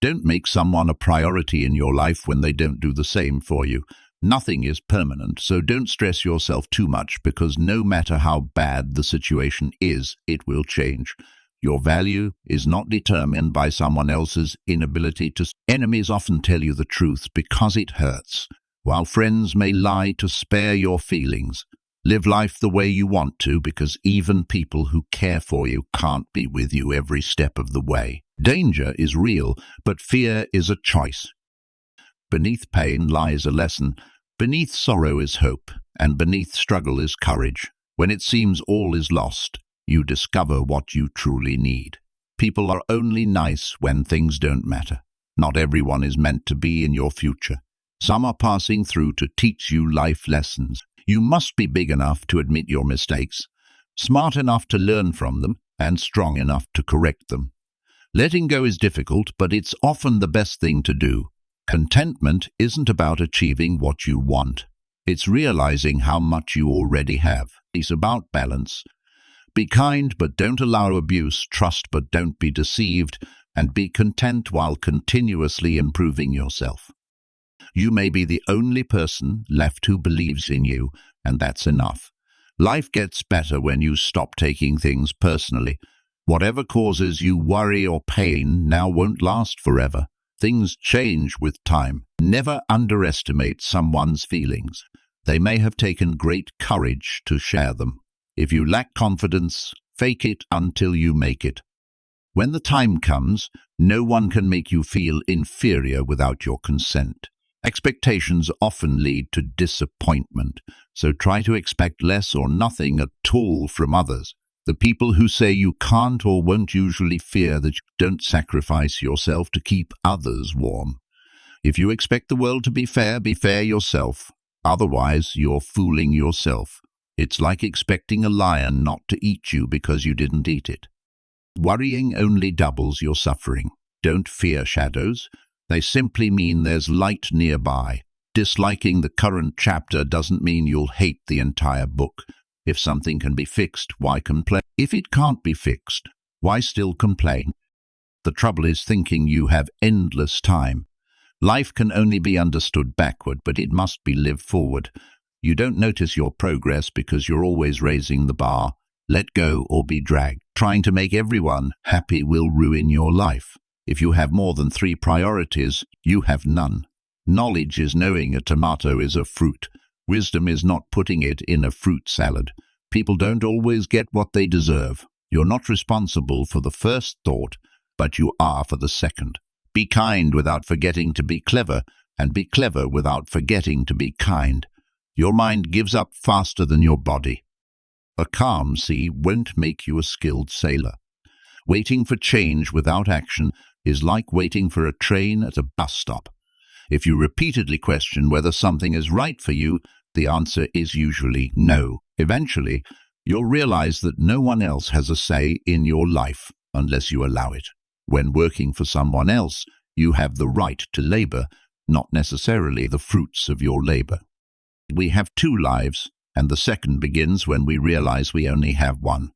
Don't make someone a priority in your life when they don't do the same for you. Nothing is permanent, so don't stress yourself too much, because no matter how bad the situation is, it will change. Your value is not determined by someone else's inability to. Enemies often tell you the truth because it hurts, while friends may lie to spare your feelings. Live life the way you want to, because even people who care for you can't be with you every step of the way. Danger is real, but fear is a choice. Beneath pain lies a lesson, beneath sorrow is hope, and beneath struggle is courage. When it seems all is lost, you discover what you truly need. People are only nice when things don't matter. Not everyone is meant to be in your future. Some are passing through to teach you life lessons. You must be big enough to admit your mistakes, smart enough to learn from them, and strong enough to correct them. Letting go is difficult, but it's often the best thing to do. Contentment isn't about achieving what you want. It's realizing how much you already have. It's about balance. Be kind, but don't allow abuse. Trust, but don't be deceived. And be content while continuously improving yourself. You may be the only person left who believes in you, and that's enough. Life gets better when you stop taking things personally. Whatever causes you worry or pain now won't last forever. Things change with time. Never underestimate someone's feelings. They may have taken great courage to share them. If you lack confidence, fake it until you make it. When the time comes, no one can make you feel inferior without your consent. Expectations often lead to disappointment, so try to expect less or nothing at all from others. The people who say you can't or won't usually fear that you don't sacrifice yourself to keep others warm. If you expect the world to be fair yourself. Otherwise, you're fooling yourself. It's like expecting a lion not to eat you because you didn't eat it. Worrying only doubles your suffering. Don't fear shadows. They simply mean there's light nearby. Disliking the current chapter doesn't mean you'll hate the entire book. If something can be fixed, why complain? If it can't be fixed, why still complain? The trouble is thinking you have endless time. Life can only be understood backward, but it must be lived forward. You don't notice your progress because you're always raising the bar. Let go or be dragged. Trying to make everyone happy will ruin your life. If you have more than 3 priorities, you have none. Knowledge is knowing a tomato is a fruit. Wisdom is not putting it in a fruit salad. People don't always get what they deserve. You're not responsible for the first thought, but you are for the second. Be kind without forgetting to be clever, and be clever without forgetting to be kind. Your mind gives up faster than your body. A calm sea won't make you a skilled sailor. Waiting for change without action is like waiting for a train at a bus stop. If you repeatedly question whether something is right for you, the answer is usually no. Eventually, you'll realize that no one else has a say in your life unless you allow it. When working for someone else, you have the right to labor, not necessarily the fruits of your labor. We have 2 lives, and the second begins when we realize we only have one.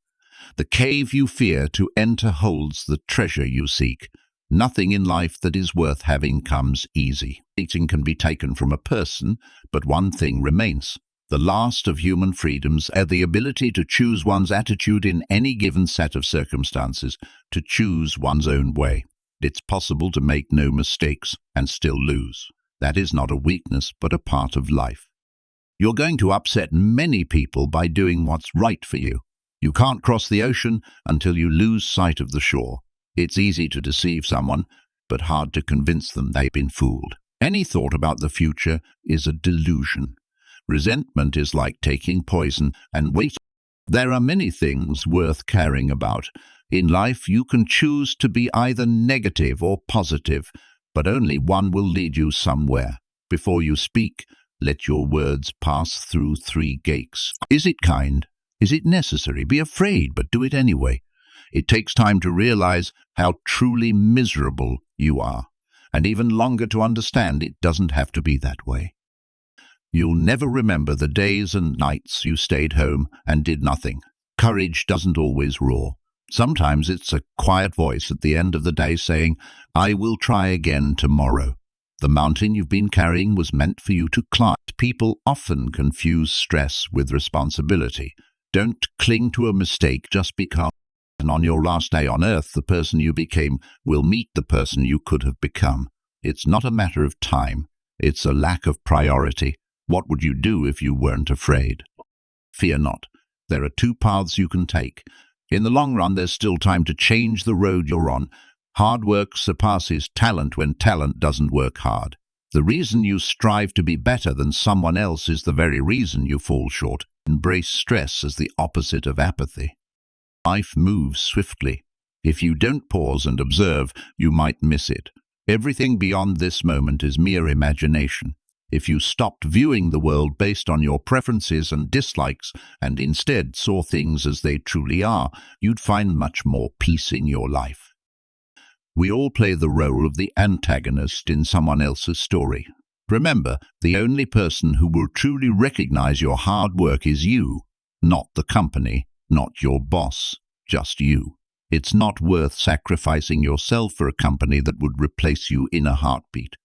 The cave you fear to enter holds the treasure you seek. Nothing in life that is worth having comes easy. Eating can be taken from a person, but one thing remains. The last of human freedoms are the ability to choose one's attitude in any given set of circumstances, to choose one's own way. It's possible to make no mistakes and still lose. That is not a weakness, but a part of life. You're going to upset many people by doing what's right for you. You can't cross the ocean until you lose sight of the shore. It's easy to deceive someone, but hard to convince them they've been fooled. Any thought about the future is a delusion. Resentment is like taking poison and waiting. There are many things worth caring about. In life, you can choose to be either negative or positive, but only one will lead you somewhere. Before you speak, let your words pass through 3 gates. Is it kind? Is it necessary? Be afraid, but do it anyway. It takes time to realize how truly miserable you are, and even longer to understand it doesn't have to be that way. You'll never remember the days and nights you stayed home and did nothing. Courage doesn't always roar. Sometimes it's a quiet voice at the end of the day saying, "I will try again tomorrow." The mountain you've been carrying was meant for you to climb. People often confuse stress with responsibility. Don't cling to a mistake just because on your last day on earth the person you became will meet the person you could have become. It's not a matter of time. It's a lack of priority. What would you do if you weren't afraid? Fear not. There are two paths you can take. In the long run, there's still time to change the road you're on. Hard work surpasses talent when talent doesn't work hard. The reason you strive to be better than someone else is the very reason you fall short. Embrace stress as the opposite of apathy. Life moves swiftly. If you don't pause and observe, you might miss it. Everything beyond this moment is mere imagination. If you stopped viewing the world based on your preferences and dislikes and instead saw things as they truly are, you'd find much more peace in your life. We all play the role of the antagonist in someone else's story. Remember, the only person who will truly recognize your hard work is you, not the company, not your boss, just you. It's not worth sacrificing yourself for a company that would replace you in a heartbeat.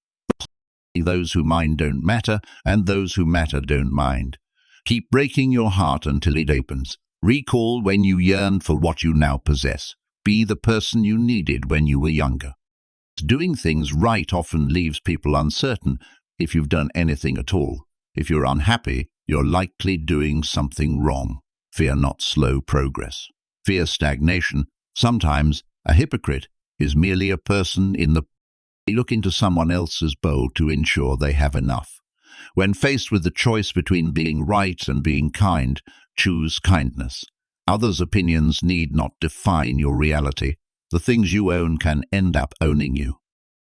Those who mind don't matter, and those who matter don't mind. Keep breaking your heart until it opens. Recall when you yearned for what you now possess. Be the person you needed when you were younger. Doing things right often leaves people uncertain if you've done anything at all. If you're unhappy, you're likely doing something wrong. Fear not slow progress. Fear stagnation. Sometimes a hypocrite is merely a person in the look into someone else's bowl to ensure they have enough. When faced with the choice between being right and being kind, choose kindness. Others' opinions need not define your reality. The things you own can end up owning you.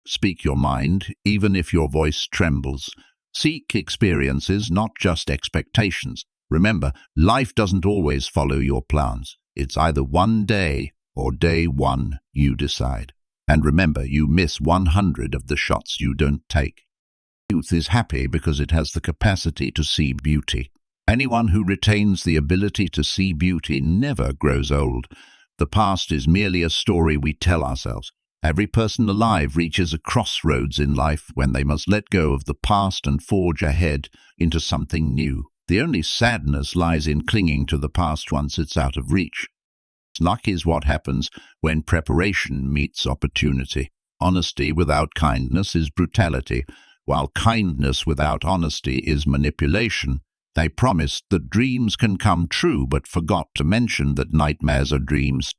Speak your mind, even if your voice trembles. Seek experiences, not just expectations. Remember, life doesn't always follow your plans. It's either one day or day one, you decide. And remember, you miss 100 of the shots you don't take. Youth is happy because it has the capacity to see beauty. Anyone who retains the ability to see beauty never grows old. The past is merely a story we tell ourselves. Every person alive reaches a crossroads in life when they must let go of the past and forge ahead into something new. The only sadness lies in clinging to the past once it's out of reach. Luck is what happens when preparation meets opportunity. Honesty without kindness is brutality, while kindness without honesty is manipulation. They promised that dreams can come true, but forgot to mention that nightmares are dreams.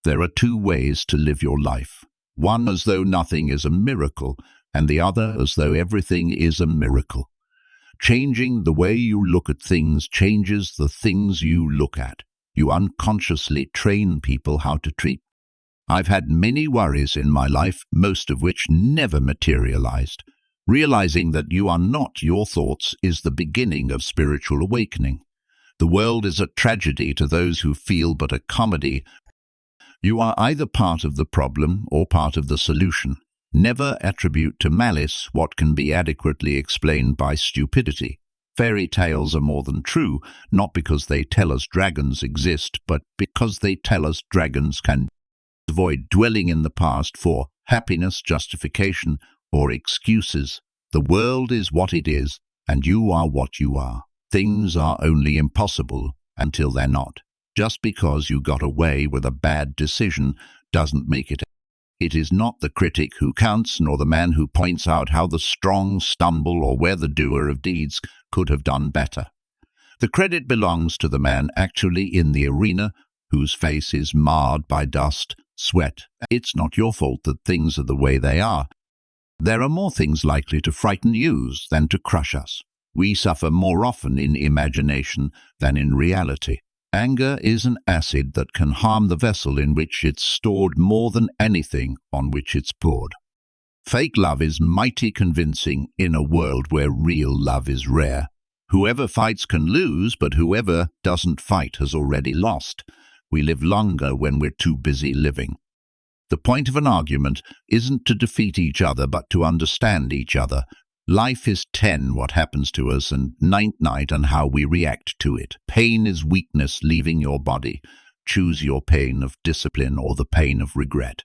There are two ways to live your life. One as though nothing is a miracle, and the other as though everything is a miracle. Changing the way you look at things changes the things you look at. You unconsciously train people how to treat. I've had many worries in my life, most of which never materialized. Realizing that you are not your thoughts is the beginning of spiritual awakening. The world is a tragedy to those who feel, but a comedy. You are either part of the problem or part of the solution. Never attribute to malice what can be adequately explained by stupidity. Fairy tales are more than true, not because they tell us dragons exist, but because they tell us dragons can. Avoid dwelling in the past for happiness, justification, or excuses. The world is what it is, and you are what you are. Things are only impossible until they're not. Just because you got away with a bad decision doesn't make it. It is not the critic who counts, nor the man who points out how the strong stumble or where the doer of deeds could have done better. The credit belongs to the man actually in the arena, whose face is marred by dust, sweat. It's not your fault that things are the way they are. There are more things likely to frighten you than to crush us. We suffer more often in imagination than in reality. Anger is an acid that can harm the vessel in which it's stored more than anything on which it's poured. Fake love is mighty convincing in a world where real love is rare. Whoever fights can lose, but whoever doesn't fight has already lost. We live longer when we're too busy living. The point of an argument isn't to defeat each other, but to understand each other. Life is 10 what happens to us, and 9 and how we react to it. Pain is weakness leaving your body. choose your pain of discipline or the pain of regret.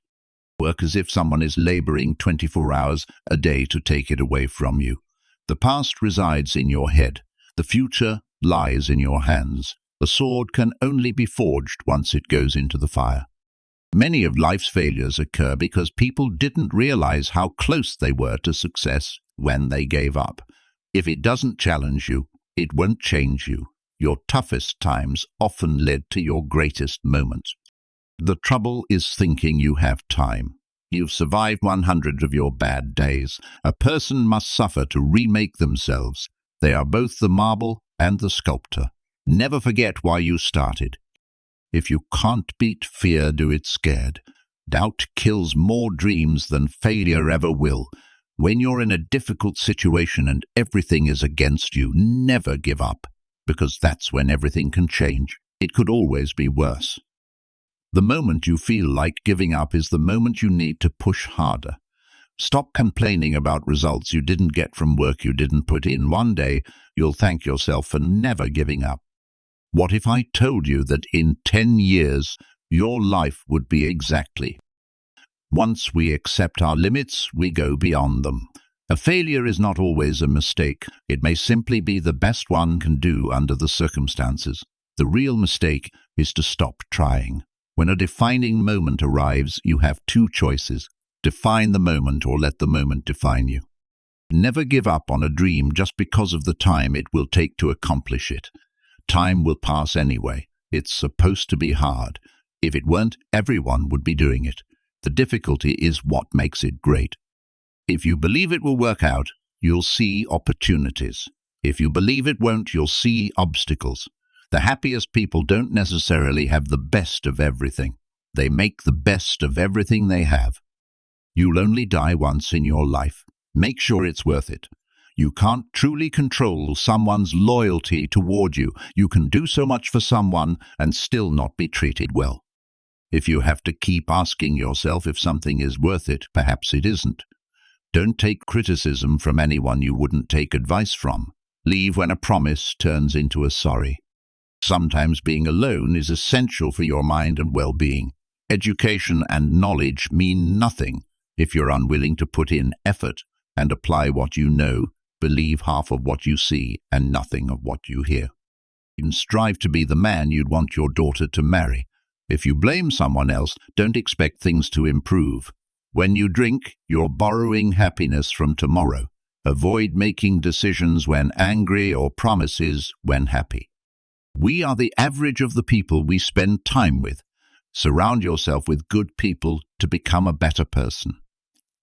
Work as if someone is laboring 24 hours a day to take it away from you. The past resides in your head. The future lies in your hands. A sword can only be forged once it goes into the fire. Many of life's failures occur because people didn't realize how close they were to success when they gave up. If it doesn't challenge you, it won't change you. Your toughest times often led to your greatest moments. The trouble is thinking you have time. You've survived 100 of your bad days. A person must suffer to remake themselves. They are both the marble and the sculptor. Never forget why you started. If you can't beat fear, do it scared. Doubt kills more dreams than failure ever will. When you're in a difficult situation and everything is against you, never give up, because that's when everything can change. It could always be worse. The moment you feel like giving up is the moment you need to push harder. Stop complaining about results you didn't get from work you didn't put in. One day, you'll thank yourself for never giving up. What if I told you that in 10 years, your life would be exactly? Once we accept our limits, we go beyond them. A failure is not always a mistake. It may simply be the best one can do under the circumstances. The real mistake is to stop trying. When a defining moment arrives, you have two choices: define the moment or let the moment define you. Never give up on a dream just because of the time it will take to accomplish it. Time will pass anyway. It's supposed to be hard. If it weren't, everyone would be doing it. The difficulty is what makes it great. If you believe it will work out, you'll see opportunities. If you believe it won't, you'll see obstacles. The happiest people don't necessarily have the best of everything. They make the best of everything they have. You'll only die once in your life. Make sure it's worth it. You can't truly control someone's loyalty toward you. You can do so much for someone and still not be treated well. If you have to keep asking yourself if something is worth it, perhaps it isn't. Don't take criticism from anyone you wouldn't take advice from. Leave when a promise turns into a sorry. Sometimes being alone is essential for your mind and well-being. Education and knowledge mean nothing if you're unwilling to put in effort and apply what you know, believe half of what you see and nothing of what you hear. You can strive to be the man you'd want your daughter to marry. If you blame someone else, don't expect things to improve. When you drink, you're borrowing happiness from tomorrow. Avoid making decisions when angry or promises when happy. We are the average of the people we spend time with. Surround yourself with good people to become a better person.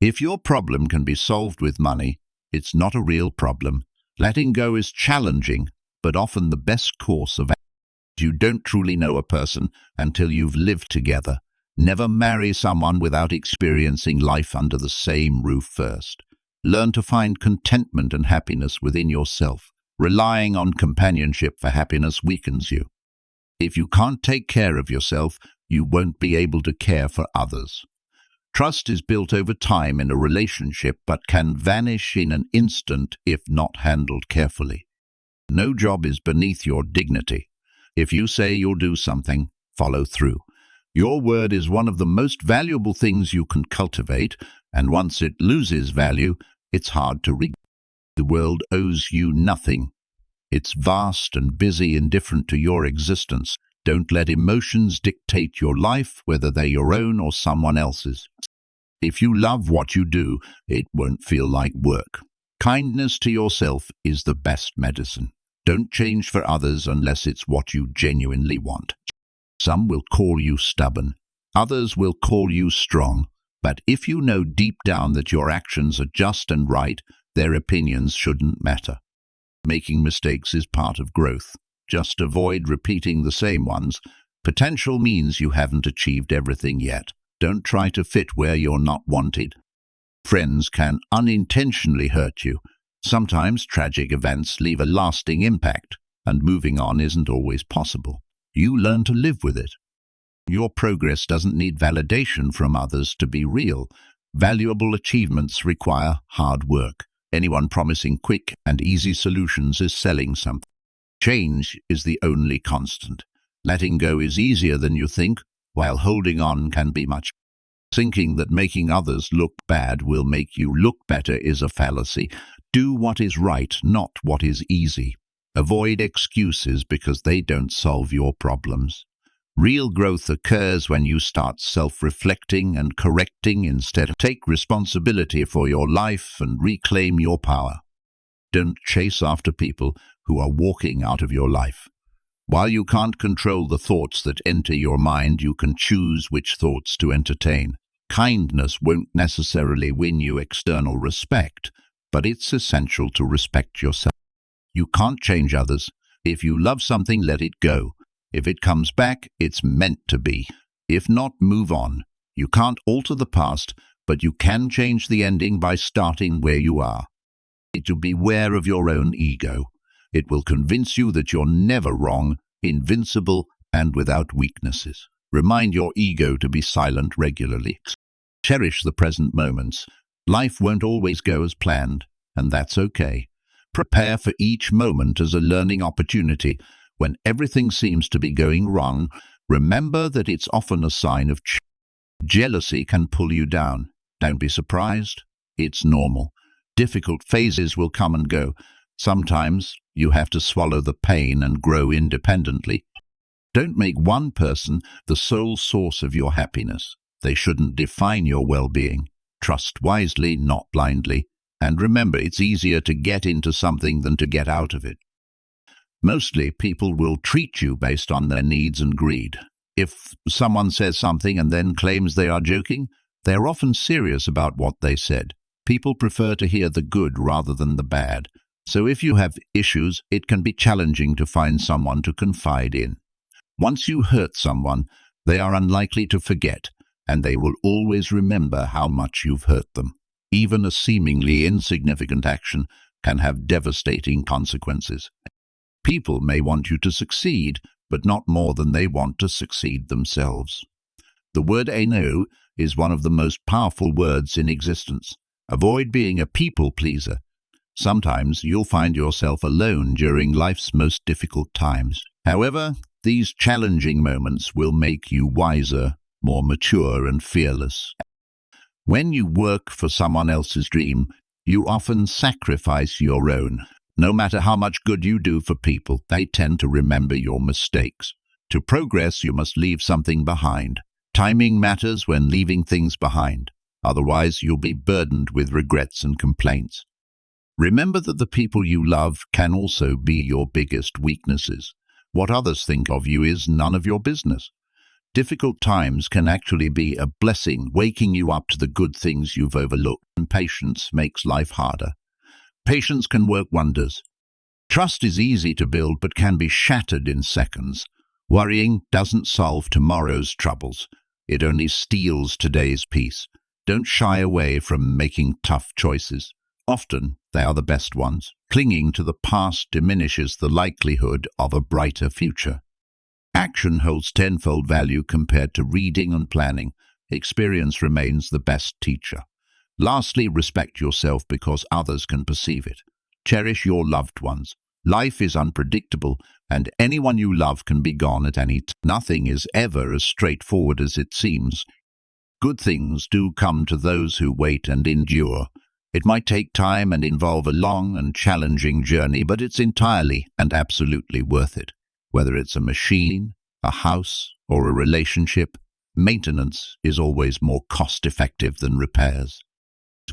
If your problem can be solved with money, it's not a real problem. Letting go is challenging, but often the best course of action. You don't truly know a person until you've lived together. Never marry someone without experiencing life under the same roof first. Learn to find contentment and happiness within yourself. Relying on companionship for happiness weakens you. If you can't take care of yourself, you won't be able to care for others. Trust is built over time in a relationship but can vanish in an instant if not handled carefully. No job is beneath your dignity. If you say you'll do something, follow through. Your word is one of the most valuable things you can cultivate, and once it loses value, it's hard to regain. The world owes you nothing. It's vast and busy, indifferent to your existence. Don't let emotions dictate your life, whether they're your own or someone else's. If you love what you do, it won't feel like work. Kindness to yourself is the best medicine. Don't change for others unless it's what you genuinely want. Some will call you stubborn. Others will call you strong. But if you know deep down that your actions are just and right, their opinions shouldn't matter. Making mistakes is part of growth. Just avoid repeating the same ones. Potential means you haven't achieved everything yet. Don't try to fit where you're not wanted. Friends can unintentionally hurt you. Sometimes tragic events leave a lasting impact, and moving on isn't always possible. You learn to live with it. Your progress doesn't need validation from others to be real. Valuable achievements require hard work. Anyone promising quick and easy solutions is selling something. Change is the only constant. Letting go is easier than you think, while holding on can be much. Thinking that making others look bad will make you look better is a fallacy. Do what is right, not what is easy. Avoid excuses because they don't solve your problems. Real growth occurs when you start self-reflecting and correcting instead. Take responsibility for your life and reclaim your power. Don't chase after people who are walking out of your life. While you can't control the thoughts that enter your mind, you can choose which thoughts to entertain. Kindness won't necessarily win you external respect, but it's essential to respect yourself. You can't change others. If you love something, let it go. If it comes back, it's meant to be. If not, move on. You can't alter the past, but you can change the ending by starting where you are. To beware of your own ego. It will convince you that you're never wrong, invincible, and without weaknesses. Remind your ego to be silent regularly. Cherish the present moments. Life won't always go as planned, and that's okay. Prepare for each moment as a learning opportunity. When everything seems to be going wrong, remember that it's often a sign of jealousy can pull you down. Don't be surprised. It's normal. Difficult phases will come and go. Sometimes you have to swallow the pain and grow independently. Don't make one person the sole source of your happiness. They shouldn't define your well-being. Trust wisely, not blindly. And remember, it's easier to get into something than to get out of it. Mostly, people will treat you based on their needs and greed. If someone says something and then claims they are joking, they are often serious about what they said. People prefer to hear the good rather than the bad. So if you have issues, it can be challenging to find someone to confide in. Once you hurt someone, they are unlikely to forget, and they will always remember how much you've hurt them. Even a seemingly insignificant action can have devastating consequences. People may want you to succeed, but not more than they want to succeed themselves. The word "no" is one of the most powerful words in existence. Avoid being a people pleaser. Sometimes you'll find yourself alone during life's most difficult times. However, these challenging moments will make you wiser, more mature and fearless. When you work for someone else's dream, you often sacrifice your own. No matter how much good you do for people, they tend to remember your mistakes. To progress, you must leave something behind. Timing matters when leaving things behind. Otherwise, you'll be burdened with regrets and complaints. Remember that the people you love can also be your biggest weaknesses. What others think of you is none of your business. Difficult times can actually be a blessing, waking you up to the good things you've overlooked. And patience makes life harder. Patience can work wonders. Trust is easy to build but can be shattered in seconds. Worrying doesn't solve tomorrow's troubles. It only steals today's peace. Don't shy away from making tough choices. Often, they are the best ones. Clinging to the past diminishes the likelihood of a brighter future. Action holds tenfold value compared to reading and planning. Experience remains the best teacher. Lastly, respect yourself because others can perceive it. Cherish your loved ones. Life is unpredictable, and anyone you love can be gone at any time. Nothing is ever as straightforward as it seems. Good things do come to those who wait and endure. It might take time and involve a long and challenging journey, but it's entirely and absolutely worth it. Whether it's a machine, a house, or a relationship, maintenance is always more cost-effective than repairs.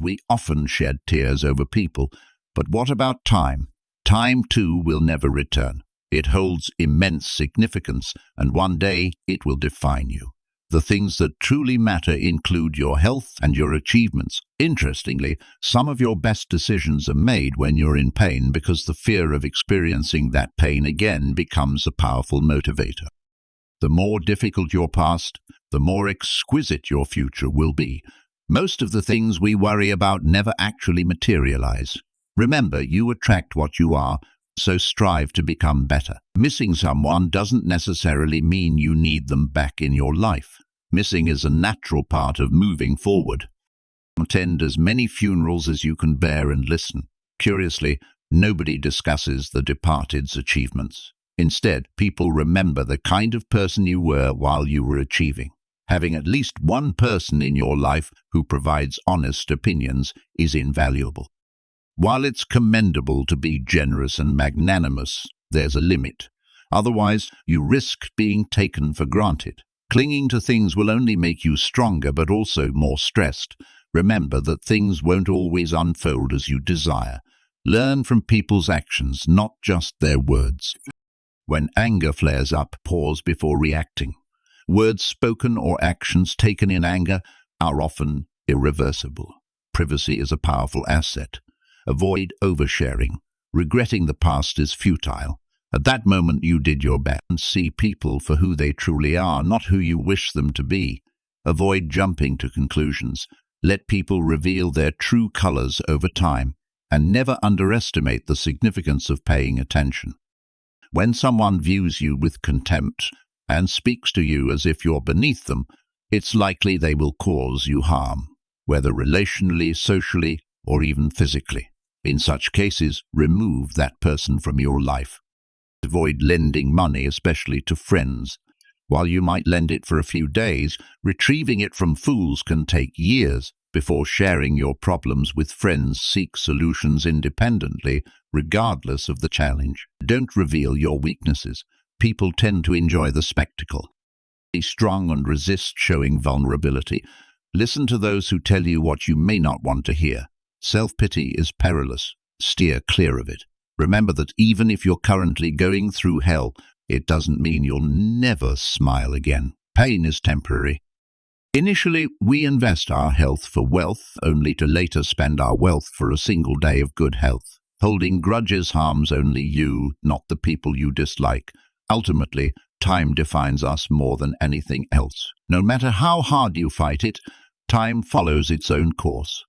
We often shed tears over people, but what about time? Time, too, will never return. It holds immense significance, and one day it will define you. The things that truly matter include your health and your achievements. Interestingly, some of your best decisions are made when you're in pain because the fear of experiencing that pain again becomes a powerful motivator. The more difficult your past, the more exquisite your future will be. Most of the things we worry about never actually materialize. Remember, you attract what you are, so strive to become better. Missing someone doesn't necessarily mean you need them back in your life. Missing is a natural part of moving forward. Attend as many funerals as you can bear and listen. Curiously, nobody discusses the departed's achievements. Instead, people remember the kind of person you were while you were achieving. Having at least one person in your life who provides honest opinions is invaluable. While it's commendable to be generous and magnanimous, there's a limit. Otherwise, you risk being taken for granted. Clinging to things will only make you stronger but also more stressed. Remember that things won't always unfold as you desire. Learn from people's actions, not just their words. When anger flares up, pause before reacting. Words spoken or actions taken in anger are often irreversible. Privacy is a powerful asset. Avoid oversharing. Regretting the past is futile. At that moment you did your best, and see people for who they truly are, not who you wish them to be. Avoid jumping to conclusions. Let people reveal their true colors over time, and never underestimate the significance of paying attention. When someone views you with contempt and speaks to you as if you're beneath them, it's likely they will cause you harm, whether relationally, socially, or even physically. In such cases, remove that person from your life. Avoid lending money, especially to friends. While you might lend it for a few days, retrieving it from fools can take years. Before sharing your problems with friends, seek solutions independently, regardless of the challenge. Don't reveal your weaknesses. People tend to enjoy the spectacle. Be strong and resist showing vulnerability. Listen to those who tell you what you may not want to hear. Self-pity is perilous. Steer clear of it. Remember that even if you're currently going through hell, it doesn't mean you'll never smile again. Pain is temporary. Initially, we invest our health for wealth, only to later spend our wealth for a single day of good health. Holding grudges harms only you, not the people you dislike. Ultimately, time defines us more than anything else. No matter how hard you fight it, time follows its own course.